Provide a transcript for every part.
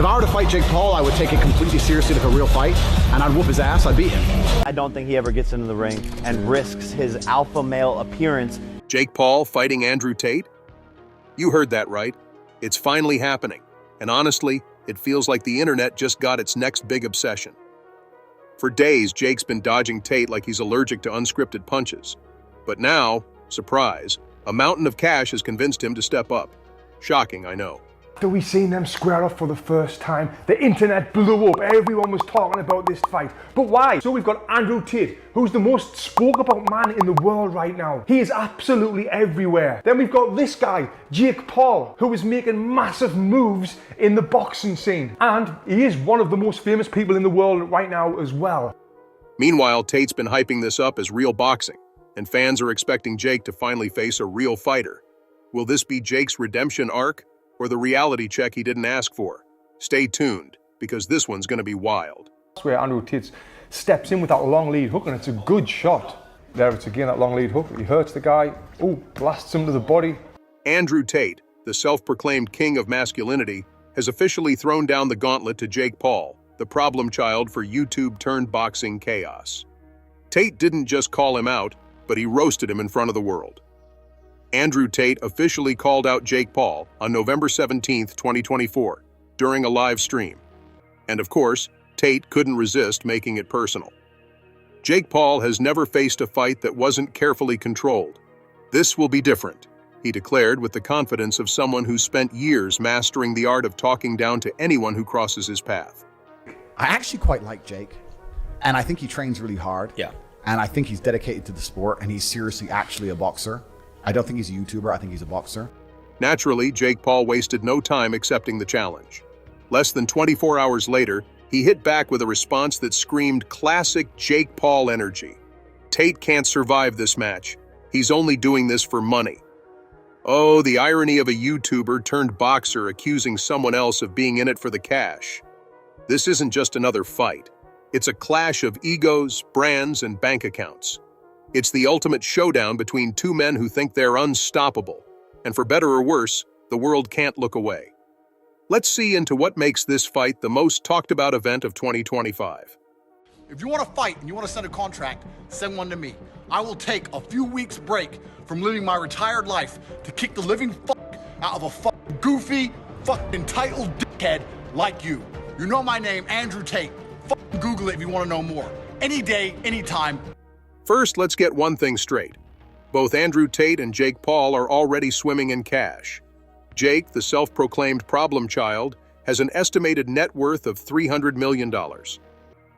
If I were to fight Jake Paul, I would take it completely seriously like a real fight, and I'd whoop his ass, I'd beat him. I don't think he ever gets into the ring and risks his alpha male appearance. Jake Paul fighting Andrew Tate? You heard that right. It's finally happening. And honestly, it feels like the internet just got its next big obsession. For days, Jake's been dodging Tate like he's allergic to unscripted punches. But now, surprise, a mountain of cash has convinced him to step up. Shocking, I know. After we seen them square off for the first time, the internet blew up. Everyone was talking about this fight. But why? So we've got Andrew Tate, who's the most spoke about man in the world right now. He is absolutely everywhere. Then we've got this guy, Jake Paul, who is making massive moves in the boxing scene. And he is one of the most famous people in the world right now as well. Meanwhile, Tate's been hyping this up as real boxing, and fans are expecting Jake to finally face a real fighter. Will this be Jake's redemption arc, or the reality check he didn't ask for? Stay tuned, because this one's going to be wild. That's where Andrew Tate steps in with that long lead hook, and it's a good shot. There it's again, that long lead hook. He hurts the guy. Oh, blasts him to the body. Andrew Tate, the self-proclaimed king of masculinity, has officially thrown down the gauntlet to Jake Paul, the problem child for YouTube-turned-boxing chaos. Tate didn't just call him out, but he roasted him in front of the world. Andrew Tate officially called out Jake Paul on November 17, 2024, during a live stream. And of course, Tate couldn't resist making it personal. Jake Paul has never faced a fight that wasn't carefully controlled. This will be different, he declared with the confidence of someone who spent years mastering the art of talking down to anyone who crosses his path. I actually quite like Jake, and I think he trains really hard. Yeah. And I think he's dedicated to the sport, and he's seriously actually a boxer. I don't think he's a YouTuber, I think he's a boxer. Naturally, Jake Paul wasted no time accepting the challenge. Less than 24 hours later, he hit back with a response that screamed classic Jake Paul energy. Tate can't survive this match. He's only doing this for money. Oh, the irony of a YouTuber turned boxer accusing someone else of being in it for the cash. This isn't just another fight. It's a clash of egos, brands, and bank accounts. It's the ultimate showdown between two men who think they're unstoppable. And for better or worse, the world can't look away. Let's see into what makes this fight the most talked about event of 2025. If you want to fight and you want to send a contract, send one to me. I will take a few weeks break from living my retired life to kick the living fuck out of a fucking goofy, fucking entitled dickhead like you. You know my name, Andrew Tate. Fucking Google it if you want to know more. Any day, anytime. First, let's get one thing straight. Both Andrew Tate and Jake Paul are already swimming in cash. Jake, the self-proclaimed problem child, has an estimated net worth of $300 million.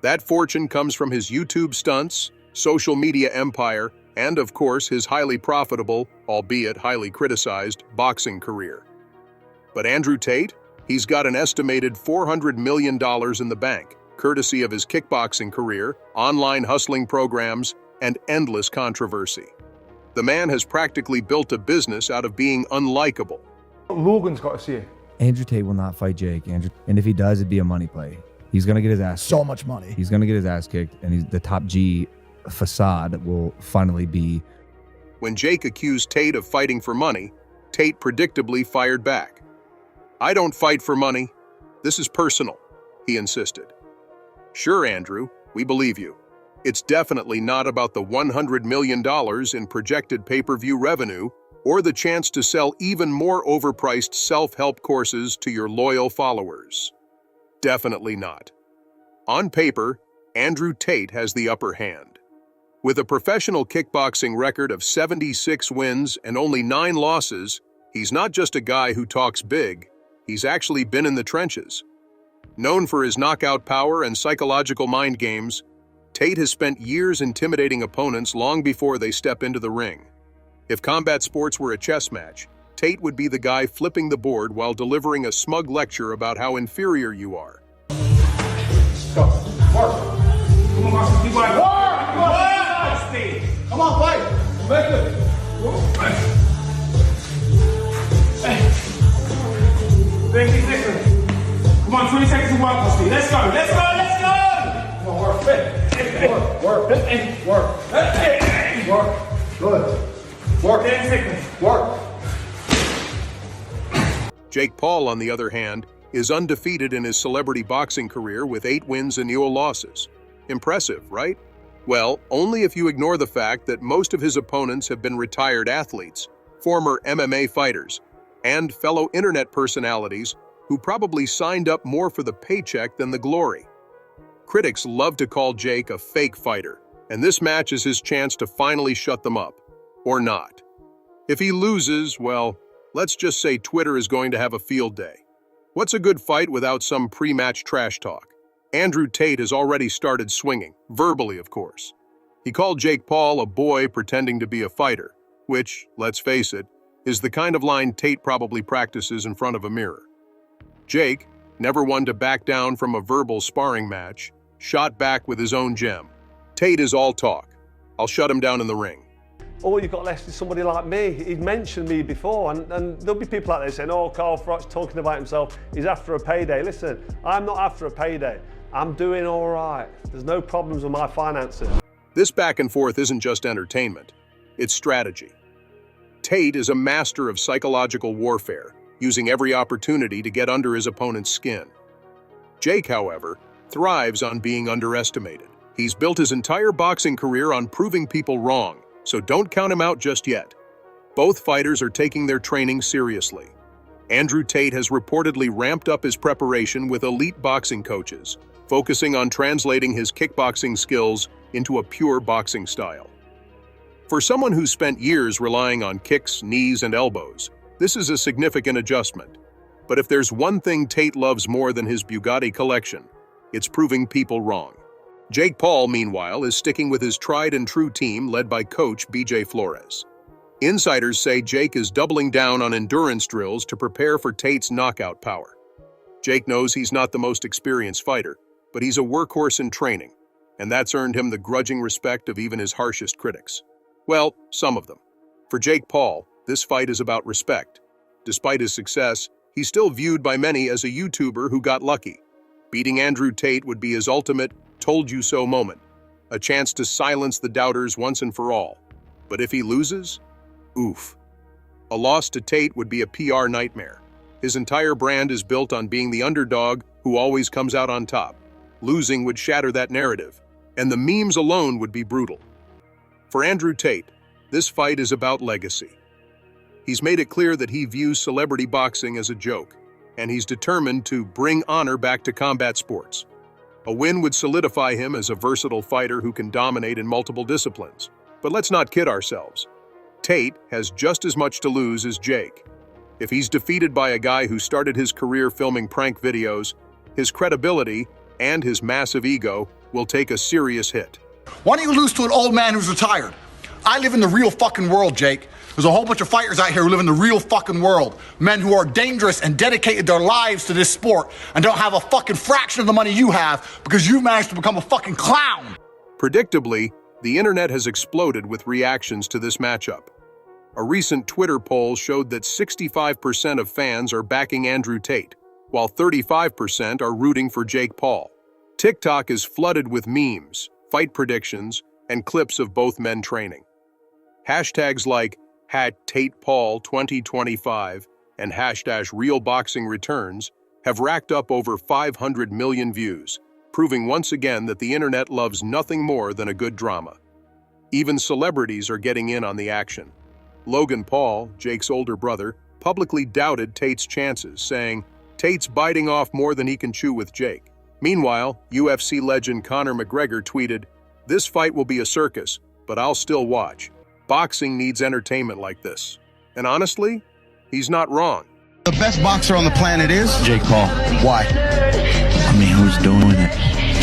That fortune comes from his YouTube stunts, social media empire, and of course his highly profitable, albeit highly criticized, boxing career. But Andrew Tate? He's got an estimated $400 million in the bank, courtesy of his kickboxing career, online hustling programs, and endless controversy. The man has practically built a business out of being unlikable. Logan's got to see it. Andrew Tate will not fight Jake. And if he does, it'd be a money play. He's going to get his ass kicked. So much money. He's going to get his ass kicked, and the top G facade will finally be. When Jake accused Tate of fighting for money, Tate predictably fired back. "I don't fight for money. This is personal," he insisted. "Sure, Andrew, we believe you. It's definitely not about the $100 million in projected pay-per-view revenue or the chance to sell even more overpriced self-help courses to your loyal followers. Definitely not." On paper, Andrew Tate has the upper hand. With a professional kickboxing record of 76 wins and only 9 losses, he's not just a guy who talks big, he's actually been in the trenches. Known for his knockout power and psychological mind games, Tate has spent years intimidating opponents long before they step into the ring. If combat sports were a chess match, Tate would be the guy flipping the board while delivering a smug lecture about how inferior you are. Go. Work. Come on, Marcus. Keep going. Work! Come on, fight. Make it. Come on, 20 seconds to walk, Steve. Let's go. Let's go. Let's go. Come on, work. Work. Work. Good. Work. 10 seconds. Work. Jake Paul, on the other hand, is undefeated in his celebrity boxing career with 8 wins and 0 losses. Impressive, right? Well, only if you ignore the fact that most of his opponents have been retired athletes, former MMA fighters, and fellow internet personalities who probably signed up more for the paycheck than the glory. Critics love to call Jake a fake fighter, and this match is his chance to finally shut them up. Or not. If he loses, well, let's just say Twitter is going to have a field day. What's a good fight without some pre-match trash talk? Andrew Tate has already started swinging, verbally of course. He called Jake Paul a boy pretending to be a fighter, which, let's face it, is the kind of line Tate probably practices in front of a mirror. Jake, never one to back down from a verbal sparring match, shot back with his own gem. Tate is all talk. I'll shut him down in the ring. All you've got left is somebody like me. He'd mentioned me before, and there'll be people out there saying, oh, Carl Froch's talking about himself, he's after a payday. Listen, I'm not after a payday. I'm doing all right. There's no problems with my finances. This back and forth isn't just entertainment, it's strategy. Tate is a master of psychological warfare, using every opportunity to get under his opponent's skin. Jake, however, thrives on being underestimated. He's built his entire boxing career on proving people wrong, so don't count him out just yet. Both fighters are taking their training seriously. Andrew Tate has reportedly ramped up his preparation with elite boxing coaches, focusing on translating his kickboxing skills into a pure boxing style. For someone who's spent years relying on kicks, knees, and elbows, this is a significant adjustment. But if there's one thing Tate loves more than his Bugatti collection, it's proving people wrong. Jake Paul, meanwhile, is sticking with his tried-and-true team led by coach BJ Flores. Insiders say Jake is doubling down on endurance drills to prepare for Tate's knockout power. Jake knows he's not the most experienced fighter, but he's a workhorse in training, and that's earned him the grudging respect of even his harshest critics. Well, some of them. For Jake Paul, this fight is about respect. Despite his success, he's still viewed by many as a YouTuber who got lucky. Beating Andrew Tate would be his ultimate told-you-so moment, a chance to silence the doubters once and for all. But if he loses, oof. A loss to Tate would be a PR nightmare. His entire brand is built on being the underdog who always comes out on top. Losing would shatter that narrative, and the memes alone would be brutal. For Andrew Tate, this fight is about legacy. He's made it clear that he views celebrity boxing as a joke, and he's determined to bring honor back to combat sports. A win would solidify him as a versatile fighter who can dominate in multiple disciplines. But let's not kid ourselves. Tate has just as much to lose as Jake. If he's defeated by a guy who started his career filming prank videos, his credibility and his massive ego will take a serious hit. Why don't you lose to an old man who's retired? I live in the real fucking world, Jake. There's a whole bunch of fighters out here who live in the real fucking world. Men who are dangerous and dedicated their lives to this sport and don't have a fucking fraction of the money you have because you've managed to become a fucking clown. Predictably, the internet has exploded with reactions to this matchup. A recent Twitter poll showed that 65% of fans are backing Andrew Tate, while 35% are rooting for Jake Paul. TikTok is flooded with memes, fight predictions, and clips of both men training. Hashtags like #TatePaul 2025 and #RealBoxingReturns have racked up over 500 million views, proving once again that the internet loves nothing more than a good drama. Even celebrities are getting in on the action. Logan Paul, Jake's older brother, publicly doubted Tate's chances, saying, "Tate's biting off more than he can chew with Jake." Meanwhile, UFC legend Conor McGregor tweeted, "This fight will be a circus, but I'll still watch. Boxing needs entertainment like this." And honestly, he's not wrong. The best boxer on the planet is? Jake Paul. Why? I mean, who's doing it?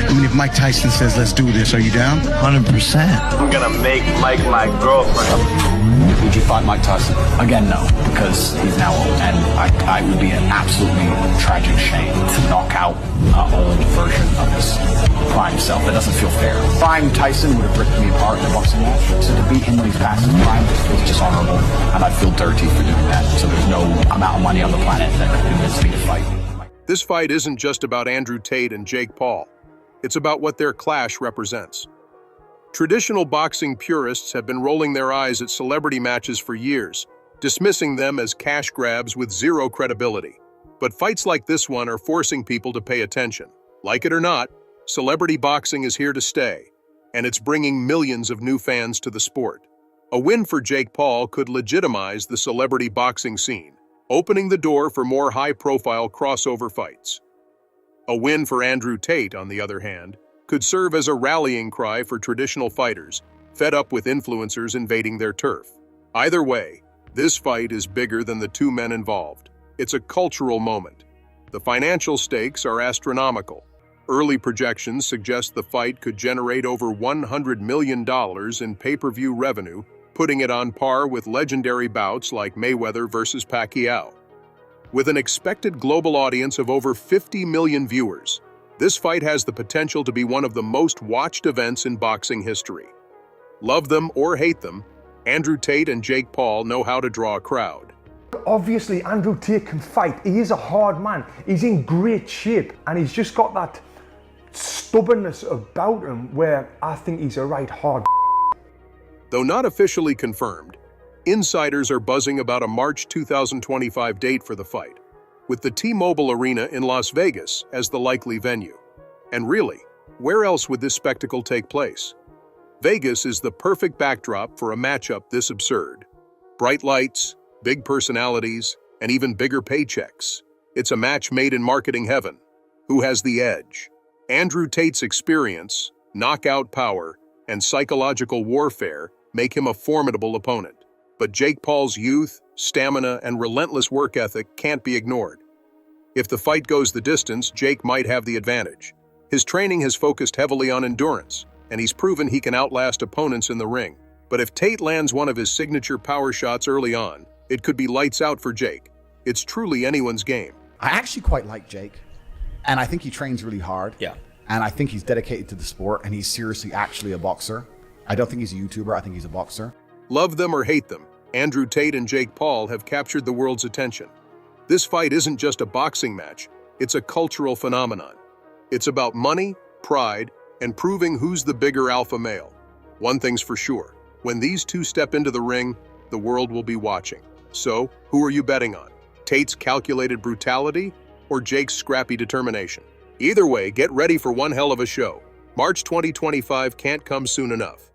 I mean, if Mike Tyson says, let's do this, are you down? 100%. I'm gonna make Mike my girlfriend. Would you fight Mike Tyson? Again, no, because he's now old, and I would be an absolutely tragic shame to knock out an old version of his prime self. That doesn't feel fair. Prime Tyson would have ripped me apart in a boxing match, so to beat him when he's past his prime is dishonorable, and I'd feel dirty for doing that. So there's no amount of money on the planet that could convince me to fight. This fight isn't just about Andrew Tate and Jake Paul. It's about what their clash represents. Traditional boxing purists have been rolling their eyes at celebrity matches for years, dismissing them as cash grabs with zero credibility. But fights like this one are forcing people to pay attention. Like it or not, celebrity boxing is here to stay, and it's bringing millions of new fans to the sport. A win for Jake Paul could legitimize the celebrity boxing scene, opening the door for more high-profile crossover fights. A win for Andrew Tate, on the other hand, could serve as a rallying cry for traditional fighters, fed up with influencers invading their turf. Either way, this fight is bigger than the two men involved. It's a cultural moment. The financial stakes are astronomical. Early projections suggest the fight could generate over $100 million in pay-per-view revenue, putting it on par with legendary bouts like Mayweather versus Pacquiao. With an expected global audience of over 50 million viewers, this fight has the potential to be one of the most watched events in boxing history. Love them or hate them, Andrew Tate and Jake Paul know how to draw a crowd. Obviously, Andrew Tate can fight. He is a hard man. He's in great shape, and he's just got that stubbornness about him where I think he's a right hard. Though not officially confirmed, insiders are buzzing about a March 2025 date for the fight, with the T-Mobile Arena in Las Vegas as the likely venue. And really, where else would this spectacle take place? Vegas is the perfect backdrop for a matchup this absurd. Bright lights, big personalities, and even bigger paychecks. It's a match made in marketing heaven. Who has the edge? Andrew Tate's experience, knockout power, and psychological warfare make him a formidable opponent. But Jake Paul's youth, stamina, and relentless work ethic can't be ignored. If the fight goes the distance, Jake might have the advantage. His training has focused heavily on endurance, and he's proven he can outlast opponents in the ring. But if Tate lands one of his signature power shots early on, it could be lights out for Jake. It's truly anyone's game. I actually quite like Jake, and I think he trains really hard. Yeah. And I think he's dedicated to the sport, and he's seriously actually a boxer. I don't think he's a YouTuber, I think he's a boxer. Love them or hate them, Andrew Tate and Jake Paul have captured the world's attention. This fight isn't just a boxing match, it's a cultural phenomenon. It's about money, pride, and proving who's the bigger alpha male. One thing's for sure, when these two step into the ring, the world will be watching. So, who are you betting on? Tate's calculated brutality or Jake's scrappy determination? Either way, get ready for one hell of a show. March 2025 can't come soon enough.